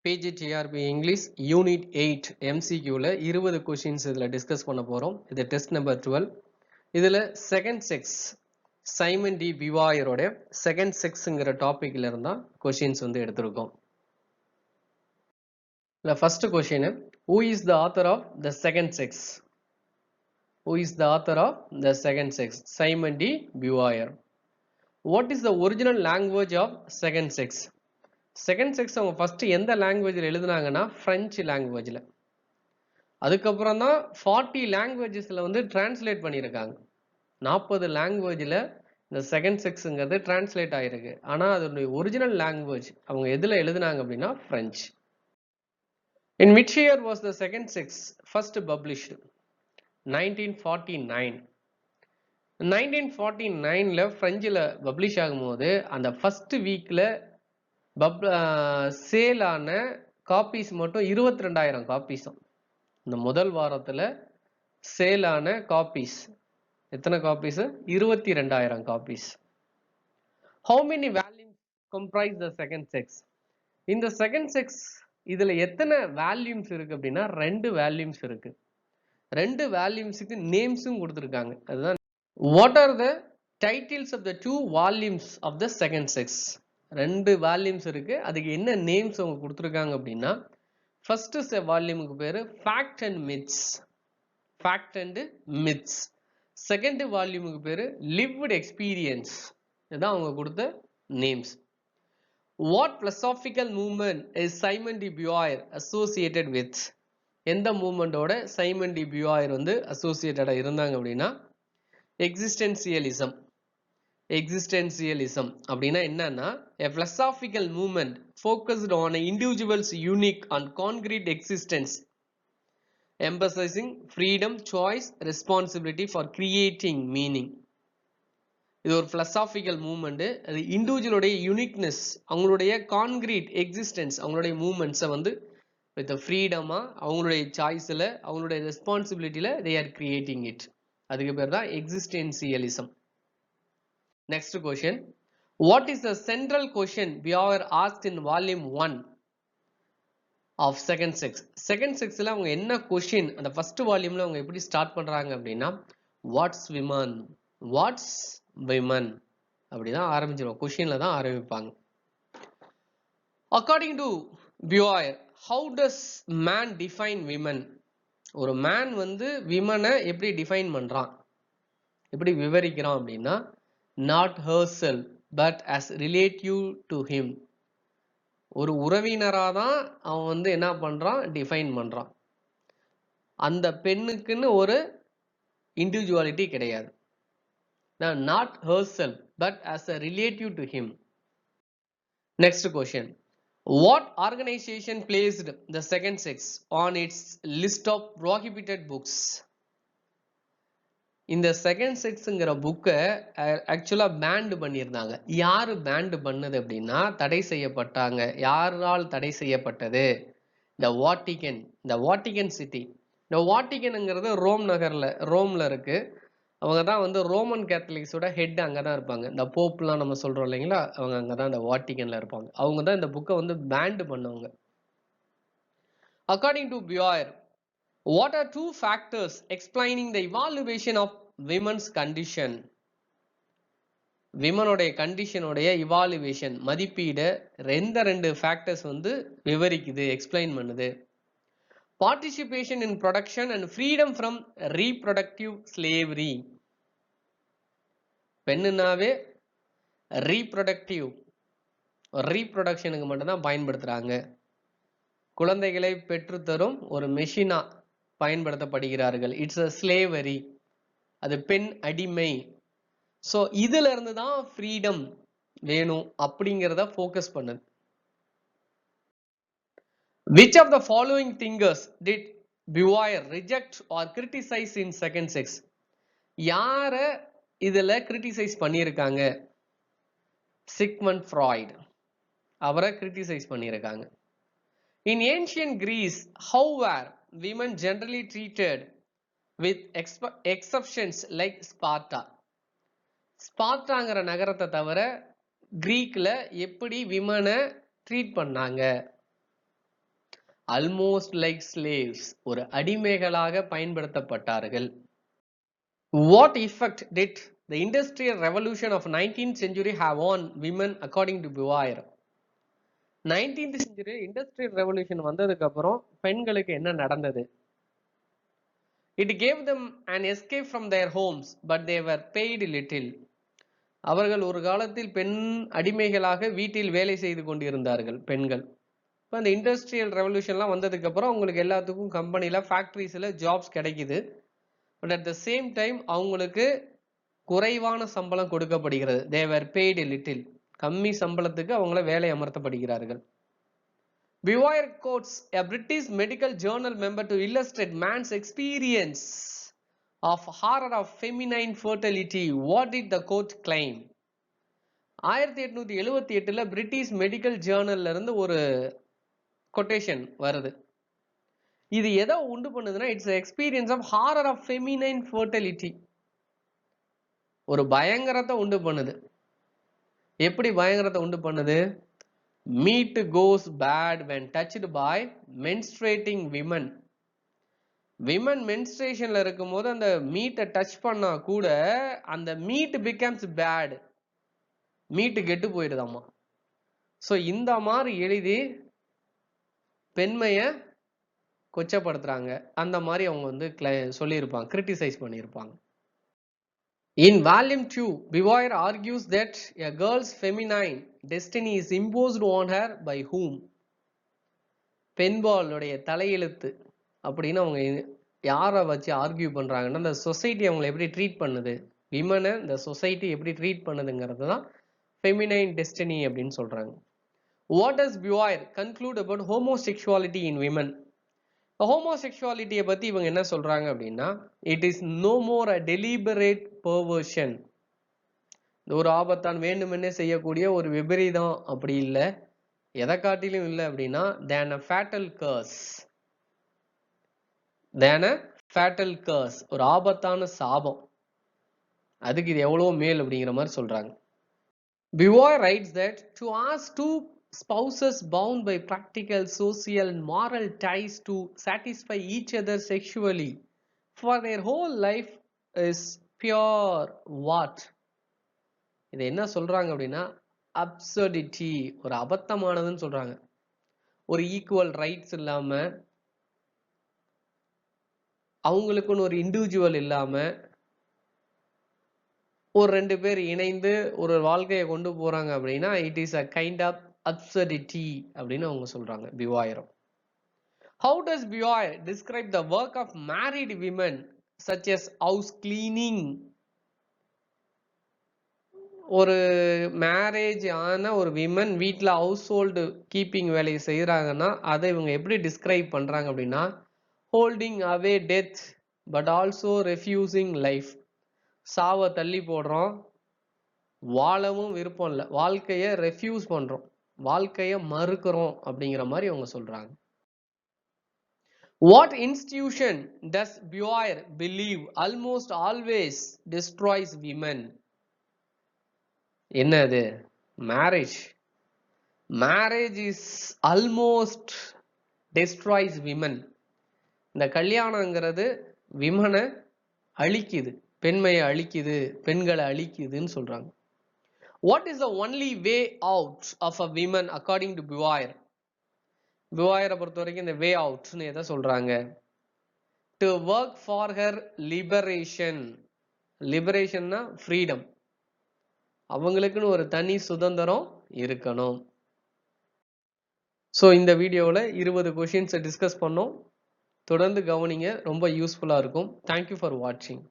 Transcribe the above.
PGTRB English Unit 8 MCQ ல 20 questions இதில் discuss பண்ண போறோம். இது test number 12. இதில் second sex சைமன் டி பிவாயரோட second sexங்கிற டாபிக்ல இருந்தா questions வந்து எடுத்திருக்கோம். First question, who is the author of the second sex? Who is the author of the second sex? Simon D. Beauvoir. What is the original language of second sex? Second sex அவங்க first எந்த லாங்குவேஜில் எழுதுனாங்கன்னா French லாங்குவேஜில். அதுக்கப்புறம் தான் 40 லாங்குவேஜஸில் வந்து translate பண்ணியிருக்காங்க. 40 லாங்குவேஜில் இந்த செகண்ட் செக்ஸுங்கிறது டிரான்ஸ்லேட் ஆகிருக்கு. ஆனால் அதோடைய ஒரிஜினல் லாங்குவேஜ் அவங்க எதில் எழுதுனாங்க அப்படின்னா French. In which year was the second sex first published? 1949. 1949ல ஃப்ரெஞ்சில் publish ஆகும்போது அந்த ஃபர்ஸ்ட் வீக்கில் சேல் ஆன காப்பீஸ் மட்டும் 22,000 காப்பீஸும். இந்த முதல் வாரத்தில் சேல் ஆன காப்பீஸ் எத்தனை copies? 22,000 copies. How many volumes comprise the second sex? இந்த செகண்ட் செக்ஸ் இதுல எத்தனை வால்யூம்ஸ் இருக்கு அப்படின்னா 2 வால்யூம்ஸ் இருக்கு. 2 வால்யூம்ஸுக்கு நேம்ஸும் கொடுத்துருக்காங்க. அதுதான் what are the titles of the 2 volumes of the second sex. 2 வால்யூம்ஸ் இருக்கு. அதுக்கு என்ன நேம்ஸ் அவங்க கொடுத்துருக்காங்க அப்படின்னா ஃபர்ஸ்ட் வால்யூமுக்கு பேரு fact and myths. Fact and myths. Second வால்யூமுக்கு பேரு லிவ்டு எக்ஸ்பீரியன்ஸ். இதுதான் அவங்க கொடுத்த names. What philosophical movement is Simone de Beauvoir associated with? எந்த மூவ்மெண்டோட சைமன் டி பியூவாயர் வந்து அசோசியேட்டடா இருந்தாங்க அப்படின்னா எக்ஸிஸ்டென்சியலிசம். எக்ஸிஸ்டென்சியலிசம் அப்படின்னா என்னன்னா a philosophical movement focused on an individual's unique and concrete existence, emphasizing freedom, choice, responsibility for creating meaning. இது ஒரு philosophical movement. அது இண்டிவிஜுவலுடைய uniqueness, அவங்களுடைய கான்கிரீட் எக்ஸிஸ்டன்ஸ், அவங்களுடைய மூவ்மெண்ட்ஸை வந்து வித் ஃப்ரீடமா அவங்களுடைய சாய்ஸ்ல அவங்களுடைய ரெஸ்பான்சிபிலிட்டியில they are creating it. அதுக்கு பேர் தான் existentialism. Next question, what is the central question Beauvoir asked in volume 1 of second sex? Second sexல அவங்க என்ன கொஸ்டின் அந்த ஃபர்ஸ்ட் வால்யூம்ல அவங்க எப்படி ஸ்டார்ட் பண்றாங்க அப்படின்னா வாட்ஸ் விமன், வாட்ஸ் விமன் அப்படிதான் ஆரம்பிச்சிருவாங்க. கொஸ்டின்ல தான் ஆரம்பிப்பாங்க. According to Beauvoir, how does man define women? ஒரு மேன் வந்து விமனை எப்படி டிஃபைன் பண்றான், எப்படி விவரிக்கிறான் அப்படின்னா not herself but as relative to him. ஒரு உறவினராக தான் அவன் வந்து என்ன பண்றான், டிஃபைன் பண்றான். அந்த பெண்ணுக்குன்னு ஒரு இண்டிவிஜுவாலிட்டி கிடையாது. not herself but as a relative to him. Next question, what organization placed the second sex on its list of prohibited books? இந்த செகண்ட் செக்ஸ்ங்கிற புக்கை ஆக்சுவலா பேண்ட் பண்ணியிருந்தாங்க. யாரு பேண்ட் பண்ணது அப்படின்னா தடை செய்யப்பட்டாங்க. யாரால் தடை செய்யப்பட்டது? இந்த வாட்டிகன், இந்த வாட்டிகன் சிட்டி. இந்த வாட்டிகன்ங்கிறது ரோம் நகர்ல, ரோம்ல இருக்கு. அவங்க தான் வந்து ரோமன் கேத்தலிக்ஸோட ஹெட் அங்கே தான் இருப்பாங்க. இந்த போப்லாம் நம்ம சொல்றோம் இல்லைங்களா, அவங்க அங்கே தான் இந்த வாட்டிகன்ல இருப்பாங்க. அவங்க தான் இந்த புக்கை வந்து பேண்ட் பண்ணவங்க. According to Beauvoir, what are 2 factors explaining the evaluation of women's condition? விமனுடைய கண்டிஷனுடைய இவாலுவேஷன் மதிப்பீடு எந்த 2 ஃபேக்டர்ஸ் வந்து விவரிக்குது, எக்ஸ்பிளைன் பண்ணுது? Participation in production and freedom from reproductive slavery. பெண்ணுனாவே ரீப்ரொடக்டிவ், ரீப்ரொடக்ஷனுக்கு மட்டும்தான் பயன்படுத்துறாங்க. குழந்தைகளை பெற்றுத்தரும் ஒரு மெஷினா பயன்படுத்தப்படுகிறார்கள். இட்ஸ் அ ஸ்லேவரி, அது பெண் அடிமை. ஸோ இதுல இருந்து தான் ஃப்ரீடம் வேணும் அப்படிங்கிறத ஃபோக்கஸ் பண்ணுது. Which of the following thinkers did Beauvoir reject or criticise in second sex? யார இதுல கிரிட்டிசைஸ் பண்ணியிருக்காங்க? சிக்மண்ட் ஃப்ராய்ட், அவரை கிரிட்டிசைஸ் பண்ணியிருக்காங்க. In ancient Greece, how were women generally treated with exceptions like Sparta? ஸ்பார்ட்டாங்கிற நகரத்தை தவிர கிரீக்ல எப்படி விமனை ட்ரீட் பண்ணாங்க? almost like slaves, ஒரு அடிமைகளாக பயன்படுத்தப்பட்டார்கள். What effect did the industrial revolution of 19th century have on women according to Beauvoir? 19th century industrial revolution வந்ததுக்கு அப்புறம் பெண்களுக்கு என்ன நடந்தது? It gave them an escape from their homes, but they were paid little. அவர்கள் ஒரு காலத்தில் பெண் அடிமைகளாக வீட்டில் வேலை செய்து கொண்டிருந்தார்கள் பெண்கள். இப்போ இந்த இண்டஸ்ட்ரியல் ரெவல்யூஷன்லாம் வந்ததுக்கு அப்புறம் அவங்களுக்கு எல்லாத்துக்கும் கம்பெனியில் ஃபேக்ட்ரிஸில் ஜாப்ஸ் கிடைக்குது. But at the same time அவங்களுக்கு குறைவான சம்பளம் கொடுக்கப்படுகிறது. they were paid little. கம்மி சம்பளத்துக்கு அவங்கள வேலை அமர்த்தப்படுகிறார்கள். Beauvoir quotes a British medical journal member to illustrate man's experience of horror of feminine fertility. What did the quote claim? 1878ல பிரிட்டிஷ் மெடிக்கல் ஜேர்னல்ல இருந்து ஒரு கொட்டேஷன் வருது. இது எதை உண்டு பண்ணுதுன்னா, it's experience of horror of feminine fertility. ஒரு பயங்கரத்தை உண்டு பண்ணுது. எப்படி பயங்கரத்தை உண்டு பண்ணுது? Meat goes bad when touched by menstruating women. Women மென்ஸ்ட்ரேஷன்ல இருக்கும்போது அந்த மீட்டை டச் பண்ணா கூட அந்த மீட் பிகம்ஸ் பேட். மீட்டு கெட்டு போயிடுதாமா. ஸோ இந்த மாதிரி எழுதி பெண்மையை கொச்சப்படுத்துறாங்க. அந்த மாதிரி அவங்க வந்து சொல்லியிருப்பாங்க, கிரிட்டிசைஸ் பண்ணியிருப்பாங்க. In volume 2, Beauvoir argues that a girl's feminine destiny is imposed on her by whom? பெண்பாளுடைய தலையெழுத்து அப்படின்னு அவங்க யாரை வச்சு ஆர்கியூ பண்றாங்கன்னா, இந்த சொசைட்டி அவங்களை எப்படி ட்ரீட் பண்ணுது, விமனை இந்த சொசைட்டி எப்படி ட்ரீட் பண்ணுதுங்கிறது தான் feminine destiny அப்படின்னு சொல்றாங்க. What does Beauvoir conclude about homosexuality in women? ஹோமோசெக்சுவாலிட்டியை பத்தி இவங்க என்ன சொல்றாங்க அப்படின்னா, it is no more a deliberate perversion. ஒரு ஆபத்தான் வேண்டுமென்னே செய்யக்கூடிய ஒரு விபரீதம் அப்படி இல்லை. எதை காட்டிலும் இல்லை அப்படின்னா than a fatal curse. than a fatal curse, ஒரு ஆபத்தான சாபம். அதுக்கு இது எவ்வளவு மேல் அப்படிங்கிற மாதிரி சொல்றாங்க. Beauvoir writes that to ask two spouses bound by practical, social and moral ties to satisfy each other sexually for their whole life is pure what? இது என்ன சொல்றாங்க அப்படின்னா absurdity, ஒரு அபத்தமானதுன்னு சொல்றாங்க. ஒரு ஈக்குவல் ரைட்ஸ் இல்லாம, அவங்களுக்குன்னு ஒரு இண்டிவிஜுவல் இல்லாம, ஒரு ரெண்டு பேர் இணைந்து ஒரு வாழ்க்கையை கொண்டு போறாங்க அப்படின்னா it is a kind of absurdity அப்படின்னு அவங்க சொல்றாங்க Beauvoir. How does Beauvoir describe the work of married women such as house cleaning? ஒரு மேரேஜ் ஆன ஒரு விமன் வீட்டில் ஹவுஸ் ஹோல்டு கீப்பிங் வேலையை செய்கிறாங்கன்னா அதை இவங்க எப்படி டிஸ்கிரைப் பண்றாங்க அப்படின்னா, holding away death but also refusing life. சாவை தள்ளி போடுறோம், வாழவும் விருப்பம் இல்லை, வாழ்க்கையை ரெஃப்யூஸ் பண்றோம், வாழ்க்கையை மறுக்கிறோம் அப்படிங்கிற மாதிரி அவங்க சொல்றாங்க. What institution does Beauvoir believe almost always destroys women? என்னது? Marriage. Marriage is almost destroys women. இந்த கல்யாணங்கிறது விமனை அழிக்குது, பெண்மையை அழிக்குது, பெண்களை அழிக்குதுன்னு சொல்றாங்க. What is the only way out of a woman according to Beauvoir? Beauvoir பொறுத்த வரைக்கும் இந்த வே அவுட்னு எதை சொல்றாங்க? To work for her liberation. லிபரேஷன்னா ஃப்ரீடம். அவங்களுக்குன்னு ஒரு தனி சுதந்திரம் இருக்கணும். ஸோ இந்த வீடியோவில் 20 கொஷின்ஸை டிஸ்கஸ் பண்ணோம். தொடர்ந்து கவனிங்க, ரொம்ப யூஸ்ஃபுல்லாக இருக்கும். தேங்க்யூ ஃபார் வாட்சிங்.